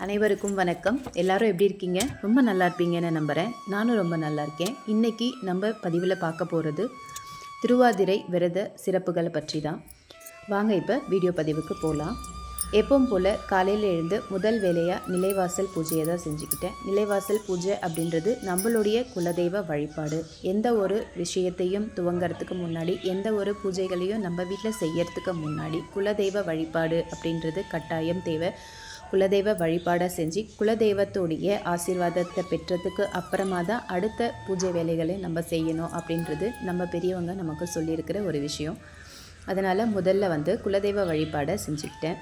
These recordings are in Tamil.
அனைவருக்கும் வணக்கம். எல்லாரும் எப்படி இருக்கீங்க? ரொம்ப நல்லா இருப்பீங்கன்னு நம்புகிறேன். நானும் ரொம்ப நல்லா இருக்கேன். இன்றைக்கி நம்ம பதிவில் பார்க்க போகிறது திருவாதிரை விரத சிறப்புகளை பற்றி தான். வாங்க இப்போ வீடியோ பதிவுக்கு போகலாம். எப்பவும் போல் காலையில் எழுந்து முதல் வேலையாக நிலைவாசல் பூஜையை தான் செஞ்சுக்கிட்டேன். நிலைவாசல் பூஜை அப்படின்றது நம்மளுடைய குலதெய்வ வழிபாடு. எந்த ஒரு விஷயத்தையும் துவங்கிறதுக்கு முன்னாடி, எந்த ஒரு பூஜைகளையும் நம்ம வீட்டில் செய்யறதுக்கு முன்னாடி குலதெய்வ வழிபாடு அப்படின்றது கட்டாயம் தேவை. குலதெய்வ வழிபாடை செஞ்சு குலதெய்வத்தோடைய ஆசீர்வாதத்தை பெற்றதுக்கு அப்புறமா தான் அடுத்த பூஜை வேலைகளை நம்ம செய்யணும் அப்படின்றது நம்ம பெரியவங்க நமக்கு சொல்லியிருக்கிற ஒரு விஷயம். அதனால் முதல்ல குலதெய்வ வழிபாடை செஞ்சுக்கிட்டேன்.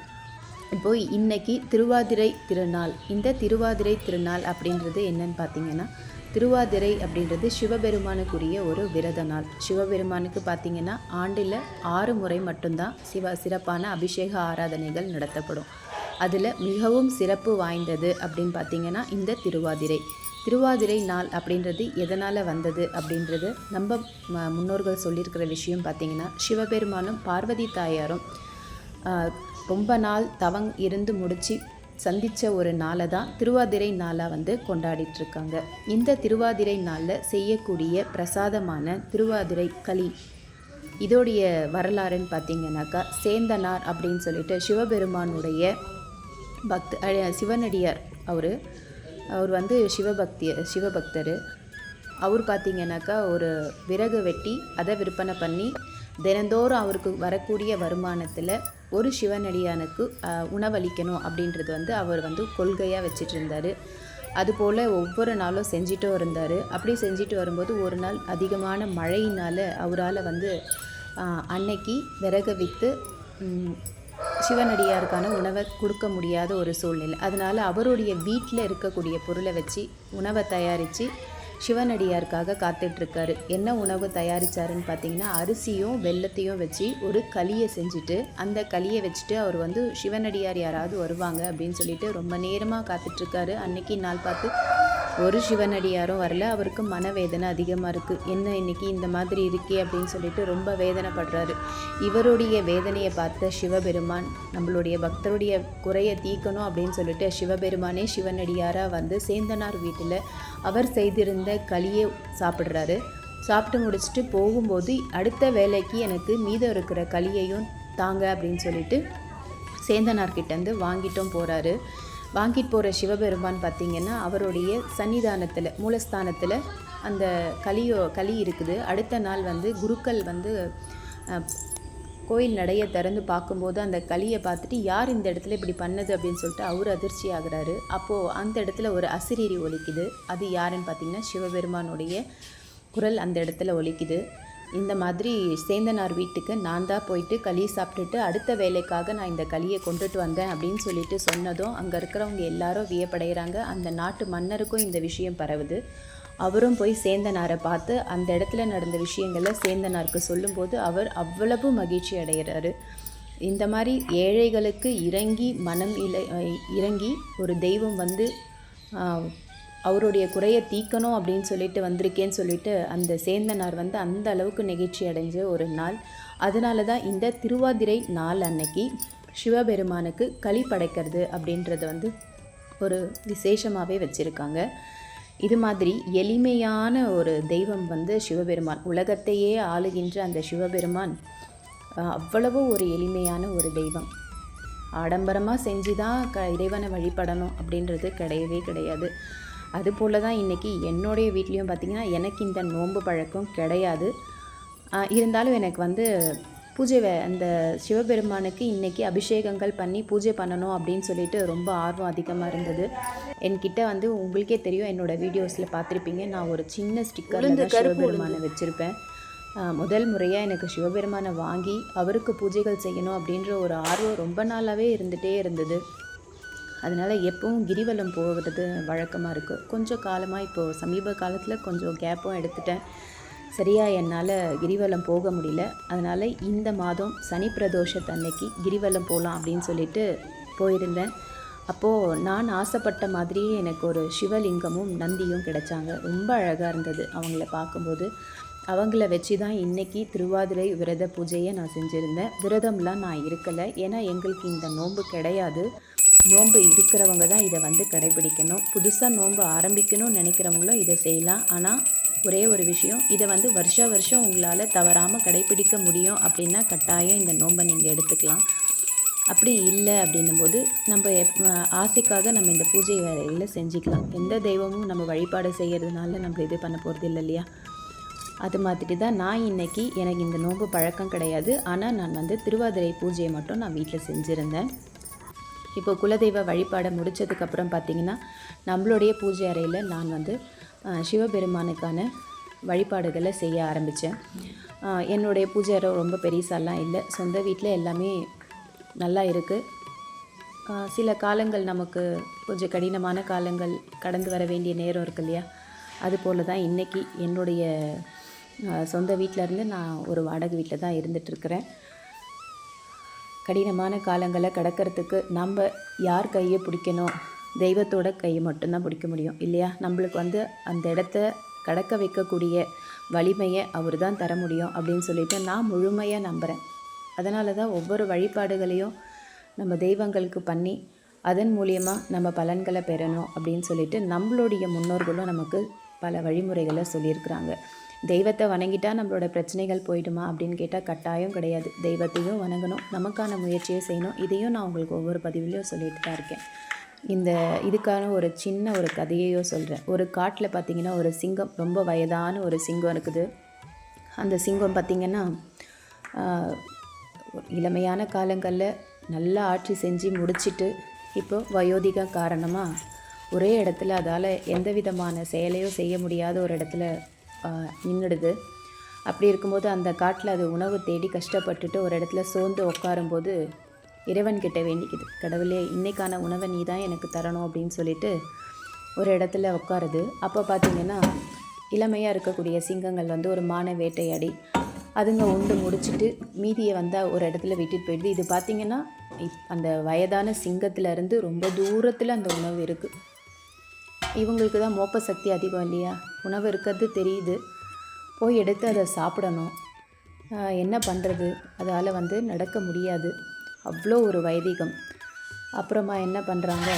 இப்போது இன்றைக்கி திருவாதிரை திருநாள். இந்த திருவாதிரை திருநாள் அப்படின்றது என்னன்னு பார்த்திங்கன்னா, திருவாதிரை அப்படின்றது சிவபெருமானுக்குரிய ஒரு விரத நாள். சிவபெருமானுக்கு பார்த்திங்கன்னா ஆண்டில் 6 முறை மட்டும்தான் சிறப்பான அபிஷேக ஆராதனைகள் நடத்தப்படும். அதில் மிகவும் சிறப்பு வாய்ந்தது அப்படின்னு பார்த்திங்கன்னா இந்த திருவாதிரை நாள் அப்படின்றது எதனால் வந்தது அப்படின்றது நம்ம முன்னோர்கள் சொல்லியிருக்கிற விஷயம் பார்த்திங்கன்னா, சிவபெருமானும் பார்வதி தாயாரும் ரொம்ப நாள் தவங் இருந்து முடித்து சந்தித்த ஒரு நாளை தான் திருவாதிரை நாளாக கொண்டாடிட்டுருக்காங்க. இந்த திருவாதிரை நாளில் செய்யக்கூடிய பிரசாதமான திருவாதிரை களி, இதோடைய வரலாறுன்னு பார்த்திங்கனாக்கா, சேந்தனார் அப்படின்னு சொல்லிட்டு சிவபெருமானுடைய சிவனடியார். அவர் சிவபக்தர். அவர் பார்த்திங்கனாக்கா ஒரு விறகு வெட்டி அதை விற்பனை பண்ணி தினந்தோறும் அவருக்கு வரக்கூடிய வருமானத்தில் ஒரு சிவனடியானுக்கு உணவளிக்கணும் அப்படின்றது அவர் கொள்கையாக வச்சிட்டு இருந்தார். அதுபோல் ஒவ்வொரு நாளும் செஞ்சிட்டும் இருந்தார். அப்படி செஞ்சுட்டு வரும்போது ஒரு நாள் அதிகமான மழையினால் அவரால் அன்னைக்கு விறகு விற்று சிவனடியாருக்கான உணவை கொடுக்க முடியாத ஒரு சூழ்நிலை. அதனால் அவருடைய வீட்டில் இருக்கக்கூடிய பொருளை வச்சு உணவை தயாரித்து சிவனடியாருக்காக காத்துட்ருக்காரு. என்ன உணவு தயாரித்தாருன்னு பார்த்திங்கன்னா, அரிசியும் வெல்லத்தையும் வச்சு ஒரு களியை செஞ்சுட்டு, அந்த களியை வச்சுட்டு அவர் சிவனடியார் யாராவது வருவாங்க அப்படின்னு சொல்லிட்டு ரொம்ப நேரமாக காத்துட்ருக்காரு. அன்னைக்கு நாள் பார்த்து ஒரு சிவனடியாரும் வரல. அவருக்கு மனவேதனை அதிகமாக இருக்குது. என்ன இன்னைக்கு இந்த மாதிரி இருக்கே அப்படின்னு சொல்லிட்டு ரொம்ப வேதனைப்படுறாரு. இவருடைய வேதனையை பார்த்த சிவபெருமான் நம்மளுடைய பக்தருடைய குறையை தீர்க்கணும் அப்படின்னு சொல்லிட்டு சிவபெருமானே சிவனடியாராக சேந்தனார் வீட்டில் அவர் செய்திருந்த களியை சாப்பிட்றாரு. சாப்பிட்டு முடிச்சுட்டு போகும்போது, அடுத்த வேலைக்கு எனக்கு மீதம் இருக்கிற களியையும் தாங்க அப்படின்னு சொல்லிட்டு சேந்தனார்கிட்டேருந்து வாங்கிட்டும் போகிறாரு. வாங்கிட்டு போகிற சிவபெருமான் பார்த்திங்கன்னா அவருடைய சன்னிதானத்தில் மூலஸ்தானத்தில் அந்த களி இருக்குது. அடுத்த நாள் குருக்கள் கோயில் நடைய திறந்து பார்க்கும்போது அந்த களியை பார்த்துட்டு, யார் இந்த இடத்துல இப்படி பண்ணது அப்படின்னு சொல்லிட்டு அவர் அதிர்ச்சி ஆகிறாரு. அப்போது அந்த இடத்துல ஒரு அசிரீரி ஒலிக்குது. அது யாருன்னு பார்த்திங்கன்னா சிவபெருமானுடைய குரல் அந்த இடத்துல ஒலிக்குது. இந்த மாதிரி சேந்தனார் வீட்டுக்கு நான் தான் போயிட்டு களி சாப்பிட்டுட்டு அடுத்த வேலைக்காக நான் இந்த களியை கொண்டுட்டு வந்தேன் அப்படின்னு சொல்லிட்டு சொன்னதும் அங்கே இருக்கிறவங்க எல்லாரும் வியப்படைகிறாங்க. அந்த நாட்டு மன்னருக்கும் இந்த விஷயம் பரவுது. அவரும் போய் சேந்தனாரை பார்த்து அந்த இடத்துல நடந்த விஷயங்களை சேந்தனாருக்கு சொல்லும்போது அவர் அவ்வளவு மகிழ்ச்சி அடைகிறாரு. இந்த மாதிரி ஏழைகளுக்கு இறங்கி ஒரு தெய்வம் அவருடைய குறையை தீக்கணும் அப்படின்னு சொல்லிட்டு வந்திருக்கேன்னு சொல்லிட்டு அந்த சேந்தனார் அந்த அளவுக்கு நெகிழ்ச்சி அடைஞ்ச ஒரு நாள். அதனால தான் இந்த திருவாதிரை நாள் அன்னைக்கு சிவபெருமானுக்கு களி படைக்கிறது அப்படின்றது ஒரு விசேஷமாகவே வச்சுருக்காங்க. இது மாதிரி எளிமையான ஒரு தெய்வம் சிவபெருமான். உலகத்தையே ஆளுகின்ற அந்த சிவபெருமான் அவ்வளவு ஒரு எளிமையான ஒரு தெய்வம். ஆடம்பரமாக செஞ்சு தான் இறைவனை வழிபடணும் அப்படின்றது கிடையவே கிடையாது. அதுபோல் தான் இன்றைக்கி என்னுடைய வீட்லேயும் பார்த்திங்கன்னா எனக்கு இந்த நோன்பு பழக்கம் கிடையாது. இருந்தாலும் எனக்கு அந்த சிவபெருமானுக்கு இன்றைக்கி அபிஷேகங்கள் பண்ணி பூஜை பண்ணணும் அப்படின்னு சொல்லிட்டு ரொம்ப ஆர்வம் அதிகமாக இருந்தது. என்கிட்ட உங்களுக்கே தெரியும், என்னோடய வீடியோஸில் பார்த்துருப்பீங்க, நான் ஒரு சின்ன ஸ்டிக்கரில் சிவபெருமானை வச்சுருப்பேன். முதல் முறையாக எனக்கு சிவபெருமானை வாங்கி அவருக்கு பூஜைகள் செய்யணும் அப்படின்ற ஒரு ஆர்வம் ரொம்ப நாளாகவே இருந்துகிட்டே இருந்தது. அதனால் எப்பவும் கிரிவலம் போகிறது வழக்கமாக இருக்குது. கொஞ்சம் காலமாக இப்போது சமீப காலத்தில் கொஞ்சம் கேப்பும் எடுத்துட்டேன். சரியாக என்னால் கிரிவலம் போக முடியல. அதனால் இந்த மாதம் சனி பிரதோஷத்தன்னைக்கு கிரிவலம் போகலாம் அப்படின்னு சொல்லிட்டு போயிருந்தேன். அப்போது நான் ஆசைப்பட்ட மாதிரியே எனக்கு ஒரு சிவலிங்கமும் நந்தியும் கிடைச்சாங்க. ரொம்ப அழகாக இருந்தது அவங்கள பார்க்கும்போது. அவங்கள வச்சு தான் இன்றைக்கி திருவாதிரை விரத பூஜையை நான் செஞ்சுருந்தேன். விரதம்லாம் நான் இருக்கலை, ஏன்னா எங்களுக்கு இந்த நோன்பு கிடையாது. நோன்பு இருக்கிறவங்க தான் இதை வந்து கடைபிடிக்கணும். புதுசாக நோன்பு ஆரம்பிக்கணும்னு நினைக்கிறவங்களும் இதை செய்யலாம். ஆனால் ஒரே ஒரு விஷயம், இதை வந்து வருஷம் உங்களால் தவறாமல் கடைபிடிக்க முடியும் அப்படின்னா கட்டாயம் இந்த நோன்பை நீங்கள் எடுத்துக்கலாம். அப்படி இல்லை அப்படின்னும்போது நம்ம ஆசைக்காக நம்ம இந்த பூஜை வேலைகளை செஞ்சுக்கலாம். எந்த தெய்வமும் நம்ம வழிபாடு செய்கிறதுனால நம்ம இது பண்ண போகிறது இல்லை இல்லையா? அது மாதிரி தான் நான் இன்றைக்கி எனக்கு இந்த நோன்பு பழக்கம் கிடையாது. ஆனால் நான் வந்து திருவாதிரை பூஜையை மட்டும் நான் வீட்டில் செஞ்சுருந்தேன். இப்போ குலதெய்வ வழிபாடை முடித்ததுக்கப்புறம் பார்த்திங்கன்னா நம்மளுடைய பூஜை அறையில் நான் வந்து சிவபெருமானுக்கான வழிபாடுகளை செய்ய ஆரம்பித்தேன். என்னுடைய பூஜை அறை ரொம்ப பெருசாலாம் இல்லை, சொந்த வீட்டில் எல்லாமே நல்லா இருக்குது. சில காலங்கள் நமக்கு கொஞ்சம் கடினமான காலங்கள் கடந்து வர வேண்டிய நேரம் இருக்கு இல்லையா? அதுபோல் தான் இன்றைக்கி என்னுடைய சொந்த வீட்டிலேருந்து நான் ஒரு வாடகை வீட்டில் தான் இருந்துகிட்ருக்கிறேன். கடினமான காலங்களை கடக்கிறதுக்கு நம்ம யார் கையை பிடிக்கணும்? தெய்வத்தோட கையை மட்டும்தான் பிடிக்க முடியும் இல்லையா? நம்மளுக்கு வந்து அந்த இடத்த கடக்க வைக்கக்கூடிய வலிமையை அவர் தான் தர முடியும் அப்படின்னு சொல்லிட்டு நான் முழுமையாக நம்புகிறேன். அதனால தான் ஒவ்வொரு வழிபாடுகளையும் நம்ம தெய்வங்களுக்கு பண்ணி அதன் மூலியமாக நம்ம பலன்களை பெறணும் அப்படின்னு சொல்லிட்டு நம்மளுடைய முன்னோர்களும் நமக்கு பல வழிமுறைகளை சொல்லியிருக்கிறாங்க. தெய்வத்தை வணங்கிட்டால் நம்மளோட பிரச்சனைகள் போயிடுமா அப்படின்னு கேட்டால் கட்டாயம் கிடையாது. தெய்வத்தையும் வணங்கணும், நமக்கான முயற்சியை செய்யணும். இதையும் நான் உங்களுக்கு ஒவ்வொரு பதிவுலையும் சொல்லிட்டு தான் இருக்கேன். இதுக்கான ஒரு சின்ன ஒரு கதையையோ சொல்கிறேன். ஒரு காட்டில் பார்த்திங்கன்னா ஒரு சிங்கம், ரொம்ப வயதான ஒரு சிங்கம் இருக்குது. அந்த சிங்கம் பார்த்திங்கன்னா இளமையான காலங்களில் நல்லா ஆட்சி செஞ்சு முடிச்சுட்டு இப்போ வயோதிக காரணமாக ஒரே இடத்துல அதால் எந்த விதமான செயலையும் செய்ய முடியாத ஒரு இடத்துல நின்றுடுது. அப்படி இருக்கும்போது அந்த காட்டில் அது உணவு தேடி கஷ்டப்பட்டுட்டு ஒரு இடத்துல சோர்ந்து உட்காரும்போது இறைவன்கிட்ட வேண்டிக்குது, கடவுளே இன்றைக்கான உணவை நீ தான் எனக்கு தரணும் அப்படின்னு சொல்லிட்டு ஒரு இடத்துல உட்காருது. அப்போ பார்த்திங்கன்னா இளமையாக இருக்கக்கூடிய சிங்கங்கள் வந்து ஒரு மானை வேட்டையாடி அதுங்க உண்டு முடிச்சுட்டு மீதியை வந்தால் ஒரு இடத்துல விட்டுட்டு போயிடுது. இது பார்த்திங்கன்னா அந்த வயதான சிங்கத்திலேருந்து ரொம்ப தூரத்தில் அந்த உணவு இருக்குது. இவங்களுக்கு தான் மோப்ப சக்தி அதிகம் இல்லையா? உணவு இருக்கிறது தெரியுது, போய் எடுத்து அதை சாப்பிடணும். என்ன பண்ணுறது? அதால் வந்து நடக்க முடியாது, அவ்வளோ ஒரு வைதிகம். அப்புறமா என்ன பண்ணுறாங்க,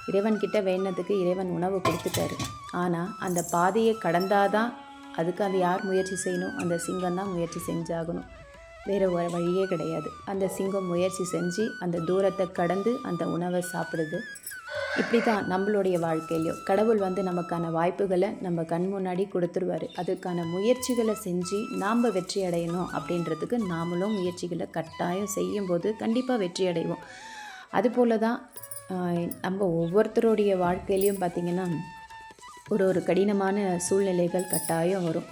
இறைவன்கிட்ட வேண்டதுக்கு இறைவன் உணவு கொடுத்துட்டாரு. ஆனால் அந்த பாதையை கடந்தாதான் அதுக்கு அது யார் முயற்சி செய்யணும்? அந்த சிங்கம் தான் முயற்சி செஞ்சாகணும், வேறு ஒரு வழியே கிடையாது. அந்த சிங்கம் முயற்சி செஞ்சு அந்த தூரத்தை கடந்து அந்த உணவை சாப்பிடுது. இப்படி தான் நம்மளுடைய வாழ்க்கையிலையும் கடவுள் வந்து நமக்கான வாய்ப்புகளை நம்ம கண் முன்னாடி கொடுத்துருவார். அதுக்கான முயற்சிகளை செஞ்சு நாம் வெற்றி அடையணும் அப்படின்றதுக்கு நாமளும் முயற்சிகளை கட்டாயம் செய்யும்போது கண்டிப்பாக வெற்றி அடைவோம். அதுபோல் தான் நம்ம ஒவ்வொருத்தருடைய வாழ்க்கையிலையும் பார்த்திங்கன்னா ஒரு கடினமான சூழ்நிலைகள் கட்டாயம் வரும்.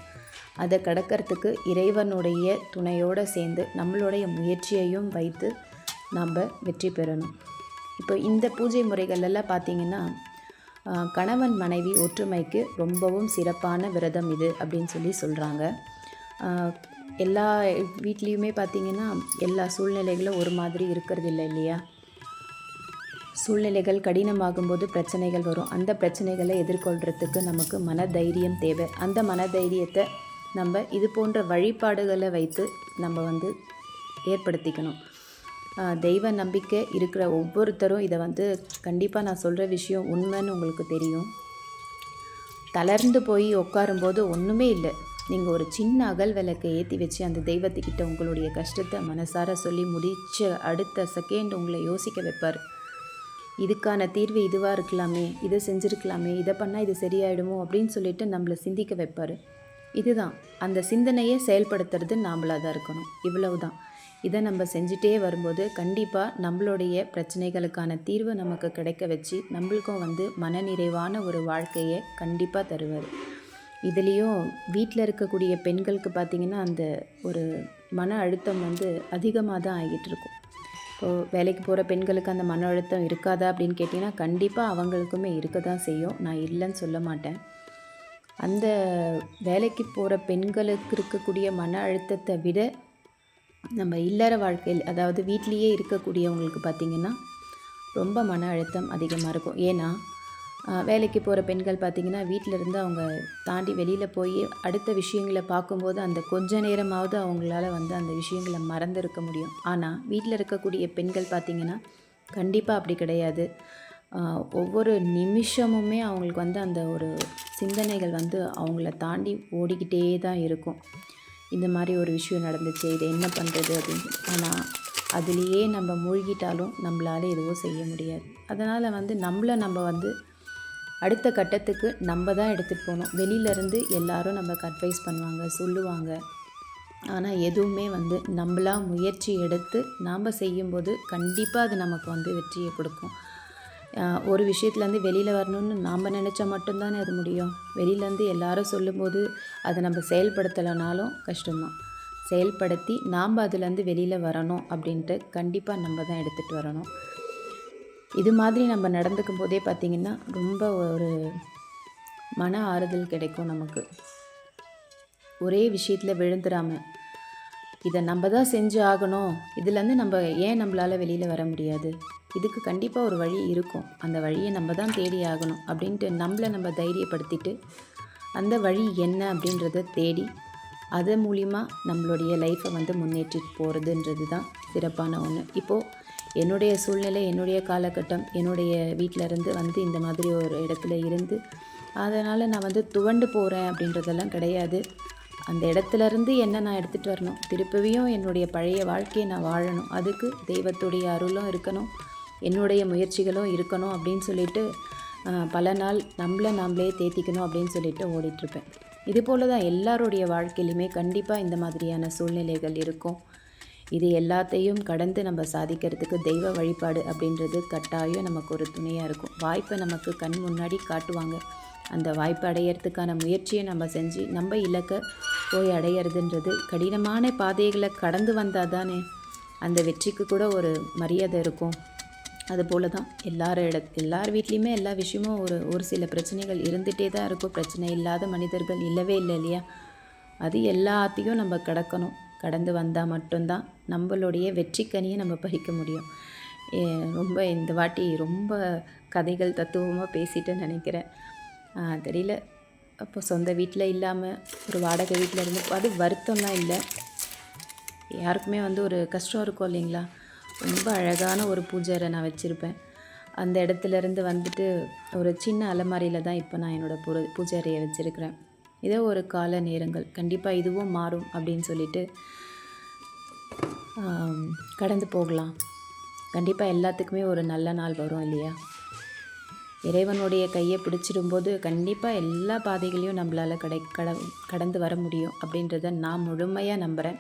அதை கடக்கிறதுக்கு இறைவனுடைய துணையோடு சேர்ந்து நம்மளுடைய முயற்சியையும் வைத்து நம்ம வெற்றி பெறணும். இப்போ இந்த பூஜை முறைகளெல்லாம் பார்த்திங்கன்னா கணவன் மனைவி ஒற்றுமைக்கு ரொம்பவும் சிறப்பான விரதம் இது அப்படின்னு சொல்லி சொல்கிறாங்க. எல்லா வீட்லேயுமே பார்த்திங்கன்னா எல்லா சூழ்நிலைகளும் ஒரு மாதிரி இருக்கிறது இல்லை இல்லையா? சூழ்நிலைகள் கடினமாகும்போது பிரச்சனைகள் வரும். அந்த பிரச்சனைகளை எதிர்கொள்கிறதுக்கு நமக்கு மனதைரியம் தேவை. அந்த மனதைரியத்தை நம்ம இது போன்ற வழிபாடுகளை வைத்து நம்ம வந்து ஏற்படுத்திக்கணும். தெய்வ நம்பிக்கை இருக்கிற ஒவ்வொருத்தரும் இதை வந்து கண்டிப்பாக நான் சொல்கிற விஷயம் உண்மைன்னு உங்களுக்கு தெரியும். தளர்ந்து போய் உட்காரும்போது ஒன்றுமே இல்லை, நீங்கள் ஒரு சின்ன அகல் விளக்கை ஏற்றி வச்சு அந்த தெய்வத்துக்கிட்ட உங்களுடைய கஷ்டத்தை மனசார சொல்லி முடித்த அடுத்த செகண்ட் உங்களை யோசிக்க வைப்பார். இதுக்கான தீர்வு இதுவாக இருக்கலாமே, இதை செஞ்சுருக்கலாமே, இதை பண்ணால் இது சரியாயிடுமோ அப்படின்னு சொல்லிட்டு நம்மளை சிந்திக்க வைப்பார். இதுதான் அந்த சிந்தனையை செயல்படுத்துறது நாமளாக தான் இருக்கணும். இவ்வளவு தான். இதை நம்ம செஞ்சுட்டே வரும்போது கண்டிப்பாக நம்மளுடைய பிரச்சனைகளுக்கான தீர்வு நமக்கு கிடைக்க வச்சு நம்மளுக்கும் வந்து மனநிறைவான ஒரு வாழ்க்கையை கண்டிப்பாக தருவார். இதுலேயும் வீட்டில் இருக்கக்கூடிய பெண்களுக்கு பார்த்திங்கன்னா அந்த ஒரு மன அழுத்தம் வந்து அதிகமாக தான் ஆகிட்டு இருக்கும். இப்போது வேலைக்கு போகிற பெண்களுக்கு அந்த மன அழுத்தம் இருக்காதா அப்படின்னு கேட்டிங்கன்னா கண்டிப்பாக அவங்களுக்குமே இருக்க தான் செய்யும், நான் இல்லைன்னு சொல்ல மாட்டேன். அந்த வேலைக்கு போகிற பெண்களுக்கு இருக்கக்கூடிய மன அழுத்தத்தை விட நம்ம இல்லற வாழ்க்கையில் அதாவது வீட்லேயே இருக்கக்கூடியவங்களுக்கு பார்த்திங்கன்னா ரொம்ப மன அழுத்தம் அதிகமாக இருக்கும். ஏன்னா வேலைக்கு போகிற பெண்கள் பார்த்திங்கன்னா வீட்டிலேருந்து அவங்க தாண்டி வெளியில் போய் அடுத்த விஷயங்களை பார்க்கும்போது அந்த கொஞ்ச நேரமாவது அவங்களால வந்து அந்த விஷயங்களை மறந்துருக்க முடியும். ஆனால் வீட்டில் இருக்கக்கூடிய பெண்கள் பார்த்திங்கன்னா கண்டிப்பாக அப்படி கிடையாது. ஒவ்வொரு நிமிஷமுமே அவங்களுக்கு வந்து அந்த ஒரு சிந்தனைகள் வந்து அவங்கள தாண்டி ஓடிக்கிட்டே தான் இருக்கும். இந்த மாதிரி ஒரு விஷயம் நடந்துச்சு, இதை என்ன பண்ணுறது அப்படின்னு. ஆனால் அதுலேயே நம்ம மூழ்கிட்டாலும் நம்மளால எதுவும் செய்ய முடியாது. அதனால் வந்து நம்ம வந்து அடுத்த கட்டத்துக்கு நம்ம தான் எடுத்துகிட்டு போகணும். வெளியிலேருந்து எல்லாரும் நமக்கு அட்வைஸ் பண்ணுவாங்க, சொல்லுவாங்க. ஆனால் எதுவுமே வந்து நம்மளா முயற்சி எடுத்து நாம் செய்யும்போது கண்டிப்பாக அது நமக்கு வந்து வெற்றியை கொடுக்கும். ஒரு விஷயத்துலேருந்து வெளியில் வரணும்னு நாம் நினச்சா மட்டும்தானே அது முடியும். வெளியிலேருந்து எல்லாரும் சொல்லும்போது அதை நம்ம செயல்படுத்தலைனாலும் கஷ்டம்தான். செயல்படுத்தி நாம் அதுலேருந்து வெளியில் வரணும் அப்படின்ட்டு கண்டிப்பாக நம்ம தான் எடுத்துகிட்டு வரணும். இது மாதிரி நம்ம நடந்துக்கும் போதே பார்த்திங்கன்னா ரொம்ப ஒரு மன ஆறுதல் கிடைக்கும் நமக்கு. ஒரே விஷயத்தில் விழுந்துடாமல் இதை நம்ம தான் செஞ்சு ஆகணும், இதுலேருந்து நம்ம ஏன் நம்மளால் வெளியில் வர முடியாது, இதுக்கு கண்டிப்பாக ஒரு வழி இருக்கும், அந்த வழியை நம்ம தான் தேடி ஆகணும் அப்படின்ட்டு நம்மளை நம்ம தைரியப்படுத்திட்டு அந்த வழி என்ன அப்படின்றத தேடி அது மூலிமா நம்மளுடைய லைஃப்பை வந்து முன்னேற்றிட்டு போகிறதுன்றது தான் சிறப்பான ஒன்று. இப்போது என்னுடைய சூழ்நிலை, என்னுடைய காலகட்டம், என்னுடைய வீட்டிலருந்து வந்து இந்த மாதிரி ஒரு இடத்துல இருந்து அதனால் நான் வந்து துவண்டு போகிறேன் அப்படின்றதெல்லாம் கிடையாது. அந்த இடத்துலேருந்து என்ன நான் எடுத்துகிட்டு வரணும், திருப்பியும் என்னுடைய பழைய வாழ்க்கையை நான் வாழணும், அதுக்கு தெய்வத்துடைய அருளும் இருக்கணும், என்னுடைய முயற்சிகளும் இருக்கணும் அப்படின்னு சொல்லிட்டு பல நாள் நாமளே தேத்திக்கணும் அப்படின்னு சொல்லிட்டு ஓடிட்டுருப்பேன். இது போல் தான் எல்லாருடைய வாழ்க்கையிலுமே கண்டிப்பாக இந்த மாதிரியான சூழ்நிலைகள் இருக்கும். இது எல்லாத்தையும் கடந்து நம்ம சாதிக்கிறதுக்கு தெய்வ வழிபாடு அப்படின்றது கட்டாயம் நமக்கு ஒரு துணையாக இருக்கும். வாய்ப்பை நமக்கு கண் முன்னாடி காட்டுவாங்க. அந்த வாய்ப்பு அடையிறதுக்கான முயற்சியை நம்ம செஞ்சு நம்ம இலக்கை போய் அடையிறதுன்றது கடினமான பாதைகளை கடந்து வந்தால் தானே அந்த வெற்றிக்கு கூட ஒரு மரியாதை இருக்கும். அதுபோல் தான் எல்லார் வீட்லேயுமே எல்லா விஷயமும் ஒரு சில பிரச்சனைகள் இருந்துகிட்டே தான் இருக்கும். பிரச்சனை இல்லாத மனிதர்கள் இல்லவே இல்லை இல்லையா? அது எல்லாத்தையும் நம்ம கடந்து வந்தால் மட்டும்தான் நம்மளுடைய வெற்றிக்கனியை நம்ம பறிக்க முடியும். ரொம்ப இந்த வாட்டி ரொம்ப கதைகள் தத்துவமாக பேசிட்டு நினைக்கிறேன். தெரியல. அப்போ சொந்த வீட்டில் இல்லாமல் ஒரு வாடகை வீட்டில் இருந்து அது வருத்தம்லாம் இல்லை, யாருக்குமே வந்து ஒரு கஷ்டம் இருக்கும் இல்லைங்களா? ரொம்ப அழகான ஒரு பூஜை அறை நான் வச்சுருப்பேன். அந்த இடத்துலேருந்து வந்துட்டு ஒரு சின்ன அலமாரியில் தான் இப்போ நான் என்னோடய பூஜை அறையை வச்சுருக்கிறேன். இதோ ஒரு கால நேரங்கள் கண்டிப்பாக இதுவும் மாறும் அப்படின்னு சொல்லிட்டு கடந்து போகலாம். கண்டிப்பாக எல்லாத்துக்குமே ஒரு நல்ல நாள் வரும் இல்லையா? இறைவனுடைய கையை பிடிச்சிடும்போது கண்டிப்பாக எல்லா பாதைகளையும் நம்மளால் கடந்து வர முடியும் அப்படின்றத நான் முழுமையாக நம்புகிறேன்.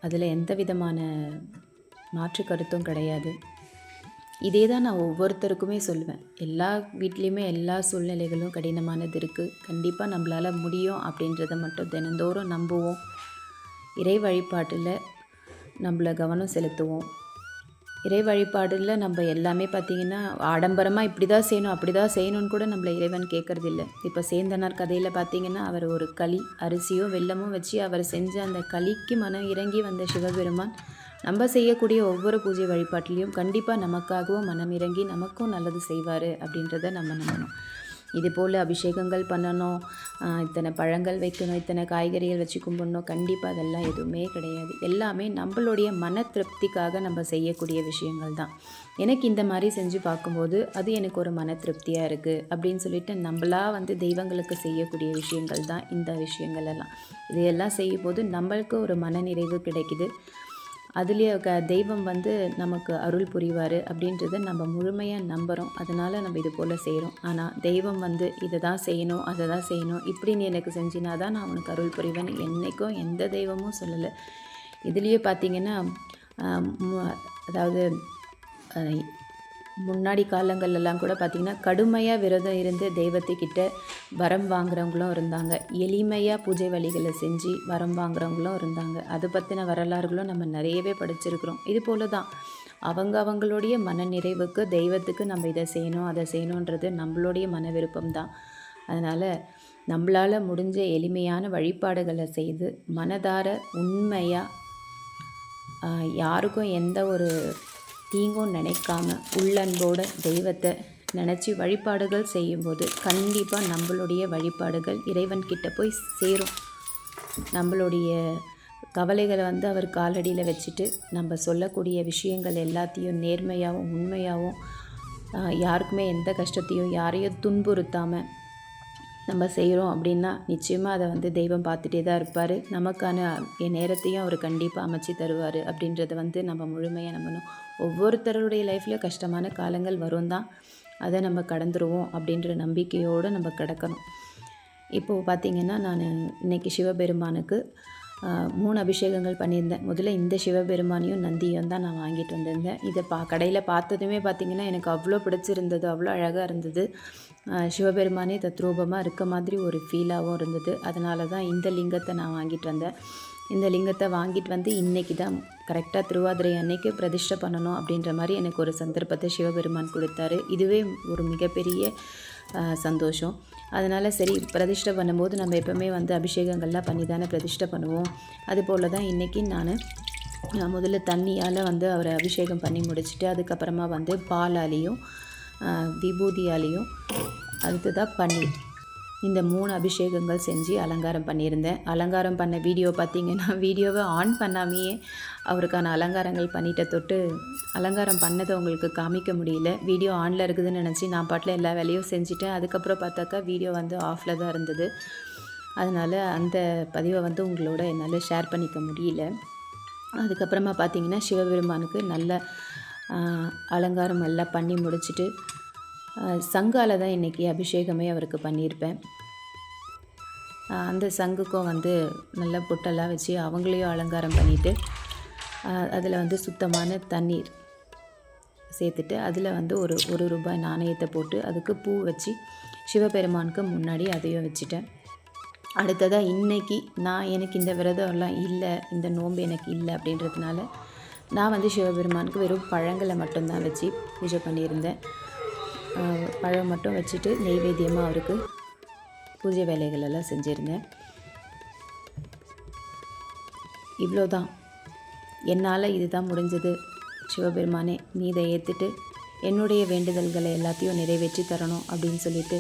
அதில் எந்த விதமான மாற்று கருத்தும் கிடையாது. இதே தான் நான் ஒவ்வொருத்தருக்குமே சொல்லுவேன். எல்லா வீட்லேயுமே எல்லா சூழ்நிலைகளும் கடினமானது இருக்குது. கண்டிப்பாக நம்மளால் முடியும் அப்படின்றத மட்டும் தினந்தோறும் நம்புவோம். இறை வழிபாட்டில் நம்மளை கவனம் செலுத்துவோம். இறை வழிபாடில் நம்ம எல்லாமே பார்த்திங்கன்னா ஆடம்பரமாக இப்படி தான் செய்யணும் அப்படி தான் செய்யணும்னு கூட நம்மளை இறைவன் கேட்குறதில்ல. இப்போ சேந்தனார் கதையில் பார்த்திங்கன்னா அவர் ஒரு களி அரிசியோ வெல்லமும் வச்சு அவர் செஞ்ச அந்த களிக்கு மனம் இறங்கி வந்த சிவபெருமான் நம்ம செய்யக்கூடிய ஒவ்வொரு பூஜை வழிபாட்டிலையும் கண்டிப்பாக நமக்காகவும் மனம் இறங்கி நமக்கும் நல்லது செய்வார் அப்படின்றத நம்ம நம்பணும். இது போல் அபிஷேகங்கள் பண்ணணும், இத்தனை பழங்கள் வைக்கணும், இத்தனை காய்கறிகள் வச்சு கும்பிடணும், கண்டிப்பாக அதெல்லாம் எதுவுமே கிடையாது. எல்லாமே நம்மளுடைய மன திருப்திக்காக நம்ம செய்யக்கூடிய விஷயங்கள் தான். எனக்கு இந்த மாதிரி செஞ்சு பார்க்கும்போது அது எனக்கு ஒரு மன திருப்தியாக இருக்குது அப்படின்னு சொல்லிட்டு நம்மளாக வந்து தெய்வங்களுக்கு செய்யக்கூடிய விஷயங்கள் தான் இந்த விஷயங்கள் எல்லாம். இதையெல்லாம் செய்யும்போது நம்மளுக்கு ஒரு மன நிறைவு கிடைக்குது. அதுலேயே தெய்வம் வந்து நமக்கு அருள் புரிவார் அப்படின்றத நம்ம முழுமையாக நம்புகிறோம். அதனால் நம்ம இது போல் செய்கிறோம். ஆனால் தெய்வம் வந்து இதை தான் செய்யணும் அதை தான் செய்யணும் இப்படி நீ எனக்கு செஞ்சினா தான் நான் உனக்கு அருள் புரிவேன்னு என்றைக்கும் எந்த தெய்வமும் சொல்லலை. இதுலேயே பார்த்திங்கன்னா அதாவது முன்னாடி காலங்கள்லாம் கூட பார்த்திங்கன்னா கடுமையாக விரதம் இருந்து தெய்வத்துக்கிட்ட வரம் வாங்குறவங்களும் இருந்தாங்க. எளிமையாக பூஜை வழிகளை செஞ்சு வரம் வாங்குறவங்களும் இருந்தாங்க. அதை பற்றின வரலாறுகளும் நம்ம நிறையவே படிச்சிருக்கிறோம். இது போல தான் அவங்களுடைய மன நிறைவுக்கு தெய்வத்துக்கு நம்ம இதை செய்யணும் அதை செய்யணுன்றது நம்மளுடைய மன விருப்பம்தான். அதனால் நம்மளால் முடிஞ்ச எளிமையான வழிபாடுகளை செய்து மனதார உண்மையாக யாருக்கும் எந்த ஒரு தீங்கும் நினைக்காம உள்ளன்போட தெய்வத்தை நினச்சி வழிபாடுகள் செய்யும்போது கண்டிப்பாக நம்மளுடைய வழிபாடுகள் இறைவன்கிட்ட போய் சேரும். நம்மளுடைய கவலைகளை வந்து அவர் காலடியில் வச்சுட்டு நம்ம சொல்லக்கூடிய விஷயங்கள் எல்லாத்தையும் நேர்மையாகவும் உண்மையாகவும் யாருக்குமே எந்த கஷ்டத்தையும் யாரையும் துன்புறுத்தாமல் நம்ம செய்கிறோம் அப்படின்னா நிச்சயமாக அதை வந்து தெய்வம் பார்த்துட்டே தான் இருப்பார். நமக்கான நேரத்தையும் அவர் கண்டிப்பாக அமைச்சு தருவார் அப்படின்றத வந்து நம்ம முழுமையாக நம்பணும். ஒவ்வொருத்தருடைய லைஃப்லையும் கஷ்டமான காலங்கள் வரும் தான், அதை நம்ம கடந்துருவோம் அப்படின்ற நம்பிக்கையோடு நம்ம கிடக்கணும். இப்போது பார்த்திங்கன்னா நான் இன்றைக்கி சிவபெருமானுக்கு 3 அபிஷேகங்கள் பண்ணியிருந்தேன். முதல்ல இந்த சிவபெருமானையும் நந்தியும் தான் நான் வாங்கிட்டு வந்திருந்தேன். இதை கடையில் பார்த்ததுமே பார்த்திங்கன்னா எனக்கு அவ்வளோ பிடிச்சிருந்தது, அவ்வளோ அழகாக இருந்தது. சிவபெருமானே தத்ரூபமாக இருக்க மாதிரி ஒரு ஃபீலாகவும் இருந்தது. அதனால தான் இந்த லிங்கத்தை நான் வாங்கிட்டு வந்தேன். இந்த லிங்கத்தை வாங்கிட்டு வந்து இன்றைக்கி தான் கரெக்டாக திருவாதிரை அன்னைக்கு பிரதிஷ்டை பண்ணணும் அப்படின்ற மாதிரி எனக்கு ஒரு சந்தர்ப்பத்தை சிவபெருமான் கொடுத்தாரு. இதுவே ஒரு மிகப்பெரிய சந்தோஷம். அதனால் சரி, பிரதிஷ்டை பண்ணும்போது நம்ம எப்போவுமே வந்து அபிஷேகங்கள்லாம் பண்ணி தானே பிரதிஷ்டை பண்ணுவோம். அதுபோல் தான் இன்றைக்கி நான் முதல்ல தண்ணியால் வந்து அவரை அபிஷேகம் பண்ணி முடிச்சுட்டு அதுக்கப்புறமா வந்து பாலாலேயும் விபூதியாலேயும் அடுத்ததாக பன்னீர், இந்த 3 அபிஷேகங்கள் செஞ்சு அலங்காரம் பண்ணியிருந்தேன். அலங்காரம் பண்ண வீடியோ பார்த்திங்கன்னா வீடியோவை ஆன் பண்ணாமையே அவருக்கான அலங்காரங்கள் பண்ணிட்ட தொட்டு அலங்காரம் பண்ணதை உங்களுக்கு காமிக்க முடியல. வீடியோ ஆனில் இருக்குதுன்னு நினச்சி நான் பாட்டில் எல்லா வேலையும் செஞ்சுட்டேன். அதுக்கப்புறம் பார்த்தாக்கா வீடியோ வந்து ஆஃபில் தான் இருந்தது. அதனால் அந்த பதிவை வந்து உங்களோட என்னால் ஷேர் பண்ணிக்க முடியல. அதுக்கப்புறமா பார்த்திங்கன்னா சிவபெருமானுக்கு நல்ல அலங்காரம் எல்லாம் பண்ணி முடிச்சுட்டு சங்கால தான் இன்றைக்கி அபிஷேகமே அவருக்கு பண்ணியிருப்பேன். அந்த சங்குக்கும் வந்து நல்ல பொட்டெல்லாம் வச்சு அவங்களையும் அலங்காரம் பண்ணிவிட்டு அதில் வந்து சுத்தமான தண்ணீர் சேர்த்துட்டு அதில் வந்து ஒரு ரூபாய் நாணயத்தை போட்டு அதுக்கு பூ வச்சு சிவபெருமானுக்கு முன்னாடி அதையும் வச்சுட்டேன். அடுத்ததாக இன்றைக்கி எனக்கு இந்த விரதம்லாம் இல்லை, இந்த நோன்பு எனக்கு இல்லை அப்படின்றதுனால நான் வந்து சிவபெருமானுக்கு வெறும் பழங்களை மட்டும்தான் வச்சு பூஜை பண்ணியிருந்தேன். பழம் மட்டும் வச்சுட்டு நெய்வேத்தியமாக அவருக்கு பூஜை வேலைகள் எல்லாம் செஞ்சுருந்தேன். இவ்வளோதான், என்னால் இதுதான் முடிஞ்சது. சிவபெருமானே, நீ இதை ஏற்றுட்டு என்னுடைய வேண்டுதல்களை எல்லாத்தையும் நிறைவேற்றி தரணும் அப்படின்னு சொல்லிட்டு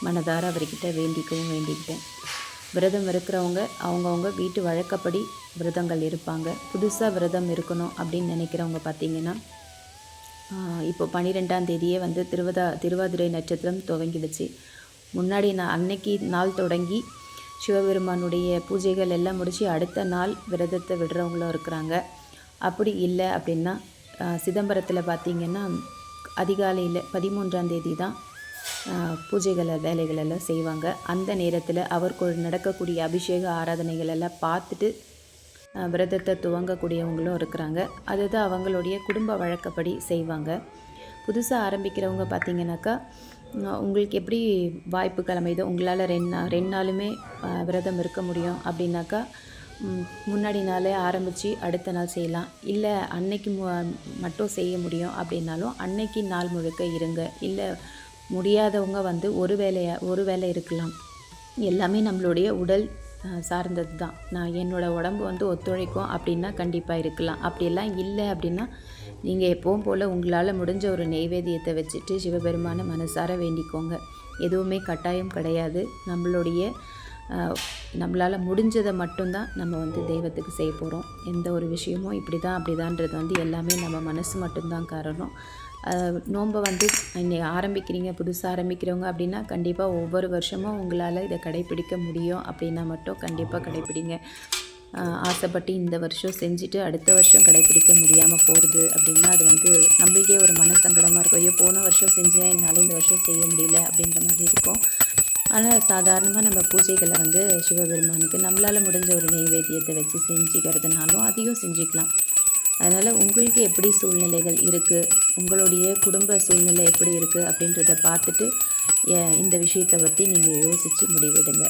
மனதார அவர்கிட்ட வேண்டிக்கிட்டேன். விரதம் இருக்கிறவங்க அவங்கவுங்க வீட்டு வழக்கப்படி விரதங்கள் இருப்பாங்க. புதுசாக விரதம் இருக்கணும் அப்படின்னு நினைக்கிறவங்க பார்த்திங்கன்னா இப்போ 12ஆம் தேதியே வந்து திருவாதிரை நட்சத்திரம் துவங்கிடுச்சு. முன்னாடி அன்னைக்கு நாள் தொடங்கி சிவபெருமானுடைய பூஜைகள் எல்லாம் முடித்து அடுத்த நாள் விரதத்தை விடுறவங்களும் இருக்கிறாங்க. அப்படி இல்லை அப்படின்னா சிதம்பரத்தில் பார்த்திங்கன்னா அதிகாலையில் 13ஆம் தேதி தான் பூஜைகளை வேலைகள் எல்லாம் செய்வாங்க. அந்த நேரத்தில் அவருக்கு நடக்கக்கூடிய அபிஷேக ஆராதனைகள் எல்லாம் பார்த்துட்டு விரதத்தை துவங்கக்கூடியவங்களும் இருக்கிறாங்க. அதுதான் அவங்களுடைய குடும்ப வழக்கப்படி செய்வாங்க. புதுசாக ஆரம்பிக்கிறவங்க பார்த்திங்கனாக்கா உங்களுக்கு எப்படி வாய்ப்புகள் அமைதோ, உங்களால் 2 நாளுமே விரதம் இருக்க முடியும் அப்படின்னாக்கா முன்னாடி நாளே ஆரம்பித்து அடுத்த நாள் செய்யலாம். இல்லை அன்னைக்கு மட்டும் செய்ய முடியும் அப்படின்னாலும் அன்னைக்கு நாள் முழுக்க இருங்க. இல்லை முடியாதவங்க வந்து ஒரு வேளை இருக்கலாம். எல்லாமே நம்மளுடைய உடல் சார்ந்தது தான். என்னோடய உடம்பு வந்து ஒத்துழைக்கும் அப்படின்னா கண்டிப்பாக இருக்கலாம். அப்படியெல்லாம் இல்லை அப்படின்னா நீங்கள் எப்பவும் போல் உங்களால் முடிஞ்ச ஒரு நெய்வேத்தியத்தை வச்சுட்டு சிவபெருமான மனசார வேண்டிக்கோங்க. எதுவுமே கட்டாயம் கிடையாது. நம்மளால் முடிஞ்சதை மட்டும்தான் நம்ம வந்து தெய்வத்துக்கு செய்ய போகிறோம். எந்த ஒரு விஷயமும் அப்படிதான்றது வந்து எல்லாமே நம்ம மனசு மட்டும்தான் காரணம். நோன்பை வந்து இன்னைக்கு ஆரம்பிக்கிறீங்க, புதுசாக ஆரம்பிக்கிறவங்க அப்படின்னா கண்டிப்பாக ஒவ்வொரு வருஷமும் உங்களால் இதை கடைப்பிடிக்க முடியும் அப்படின்னா மட்டும் கண்டிப்பாக கடைப்பிடிங்க. ஆசைப்பட்டு இந்த வருஷம் செஞ்சுட்டு அடுத்த வருஷம் கடைப்பிடிக்க முடியாமல் போகிறது அப்படின்னா அது வந்து நம்மளுக்கே ஒரு மனசங்கடமாக இருக்கும். ஐயோ, போன வருஷம் செஞ்சேன், என்னால் இந்த வருஷம் செய்ய முடியல அப்படின்ற மாதிரி இருக்கும். ஆனால் சாதாரணமாக நம்ம பூஜைகளை வந்து சிவபெருமானுக்கு நம்மளால் முடிஞ்ச ஒரு நெய்வேத்தியத்தை வச்சு செஞ்சுக்கிறதுனாலும் அதையும் செஞ்சுக்கலாம். அதனால் உங்களுக்கு எப்படி சூழ்நிலைகள் இருக்குது, உங்களுடைய குடும்ப சூழ்நிலை எப்படி இருக்குது அப்படின்றத பார்த்துட்டு இந்த விஷயத்தை பற்றி நீங்கள் யோசித்து முடிவெடுங்க.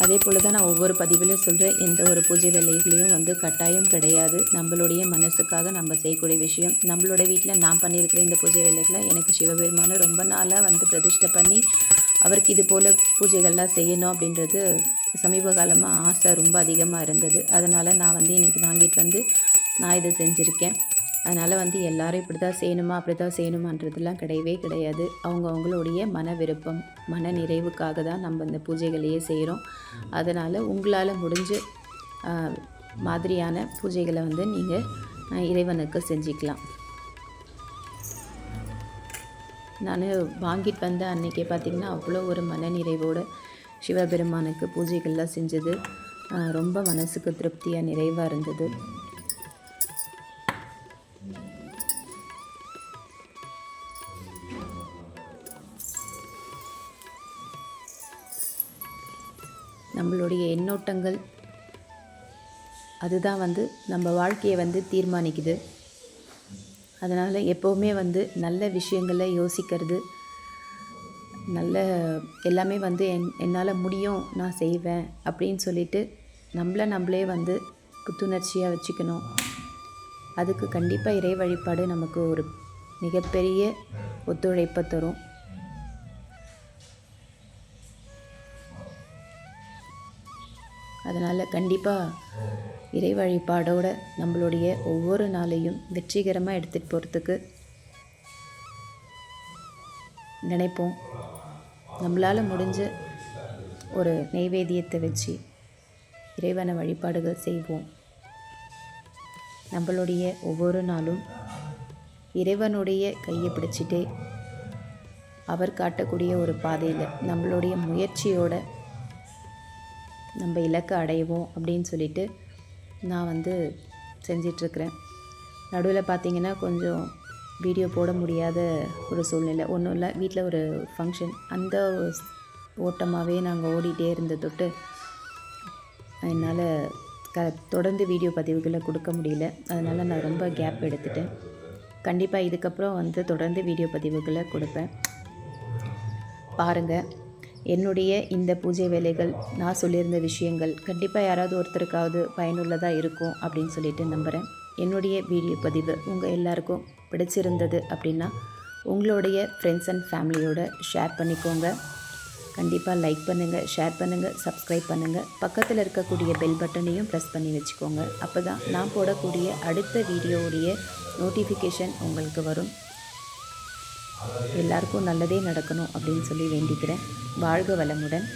அதே போல் தான் நான் ஒவ்வொரு பதிவிலையும் சொல்கிறேன், எந்த ஒரு பூஜை வேலைகளையும் வந்து கட்டாயம் கிடையாது. நம்மளுடைய மனசுக்காக நம்ம செய்யக்கூடிய விஷயம். நம்மளோட வீட்டில் நான் பண்ணியிருக்கிற இந்த பூஜை வேலைகளை எனக்கு சிவபெருமான ரொம்ப நாளாக வந்து பிரதிஷ்டை பண்ணி அவருக்கு இது போல் பூஜைகள்லாம் செய்யணும் அப்படின்றது சமீப காலமாக ஆசை ரொம்ப அதிகமாக இருந்தது. அதனால் நான் வந்து இன்றைக்கி வாங்கிட்டு வந்து நான் இதை செஞ்சுருக்கேன். அதனால் வந்து எல்லோரும் இப்படி தான் செய்யணுமா அப்படி தான் செய்யணுமான்றதுலாம் கிடையவே கிடையாது. அவங்களுடைய மன விருப்பம், மன நிறைவுக்காக தான் நம்ம இந்த பூஜைகளையே செய்கிறோம். அதனால் உங்களால் முடிஞ்சு மாதிரியான பூஜைகளை வந்து நீங்கள் இறைவனுக்கு செஞ்சுக்கலாம். நான் வாங்கிட்டு வந்த அன்றைக்கே பார்த்திங்கன்னா அவ்வளோ ஒரு மனநிறைவோடு சிவபெருமானுக்கு பூஜைகள்லாம் செஞ்சது ரொம்ப மனசுக்கு திருப்தியாக நிறைவாக இருந்தது. நம்மளுடைய எண்ணோட்டங்கள் அதுதான் வந்து நம்ம வாழ்க்கையை வந்து தீர்மானிக்குது. அதனால் எப்போவுமே வந்து நல்ல விஷயங்களை யோசிக்கிறது, நல்ல எல்லாமே வந்து என்னால் முடியும், நான் செய்வேன் அப்படின்னு சொல்லிட்டு நம்மளே வந்து புத்துணர்ச்சியாக வச்சுக்கணும். அதுக்கு கண்டிப்பாக இறை வழிபாடு நமக்கு ஒரு மிகப்பெரிய ஒத்துழைப்பை தரும். அதனால் கண்டிப்பாக இறை வழிபாடோடு நம்மளுடைய ஒவ்வொரு நாளையும் வெற்றிகரமாக எடுத்துகிட்டு போகிறதுக்கு நினைப்போம். நம்மளால் முடிஞ்ச ஒரு நெய்வேத்தியத்தை வச்சு இறைவனை வழிபாடுகள் செய்வோம். நம்மளுடைய ஒவ்வொரு நாளும் இறைவனுடைய கையை பிடிச்சிட்டே அவர் காட்டக்கூடிய ஒரு பாதையில் நம்மளுடைய முயற்சியோட நம்ம இலக்கை அடைவோம் அப்படின்னு சொல்லிட்டு நான் வந்து செஞ்சிட்ருக்கிறேன். நடுவில் பார்த்திங்கன்னா கொஞ்சம் வீடியோ போட முடியாத ஒரு சூழ்நிலை. ஒன்றும் இல்லை, வீட்டில் ஒரு ஃபங்க்ஷன், அந்த ஓட்டமாகவே நாங்கள் ஓடிட்டே இருந்த தொட்டு என்னால் தொடர்ந்து வீடியோ பதிவுகளை கொடுக்க முடியல. அதனால் நான் ரொம்ப கேப் எடுத்துட்டேன். கண்டிப்பாக இதுக்கப்புறம் வந்து தொடர்ந்து வீடியோ பதிவுகளை கொடுப்பேன். பாருங்கள், என்னுடைய இந்த பூஜை வேலைகள், நான் சொல்லியிருந்த விஷயங்கள் கண்டிப்பாக யாராவது ஒருத்தருக்காவது பயனுள்ளதாக இருக்கும் அப்படின்னு சொல்லிட்டு நம்புகிறேன். என்னுடைய வீடியோ பதிவு உங்கள் எல்லாருக்கும் பிடிச்சிருந்தது அப்படின்னா உங்களுடைய ஃப்ரெண்ட்ஸ் அண்ட் ஃபேமிலியோடு ஷேர் பண்ணிக்கோங்க. கண்டிப்பாக லைக் பண்ணுங்கள், ஷேர் பண்ணுங்கள், சப்ஸ்கிரைப் பண்ணுங்கள். பக்கத்தில் இருக்கக்கூடிய பெல் பட்டனையும் ப்ரெஸ் பண்ணி வச்சுக்கோங்க. அப்போ தான் நான் போடக்கூடிய அடுத்த வீடியோவுடைய நோட்டிஃபிகேஷன் உங்களுக்கு வரும். எல்லாருக்கும் நல்லதே நடக்கணும் அப்படின்னு சொல்லி வேண்டிக்கிறேன். வாழ்க வளமுடன்.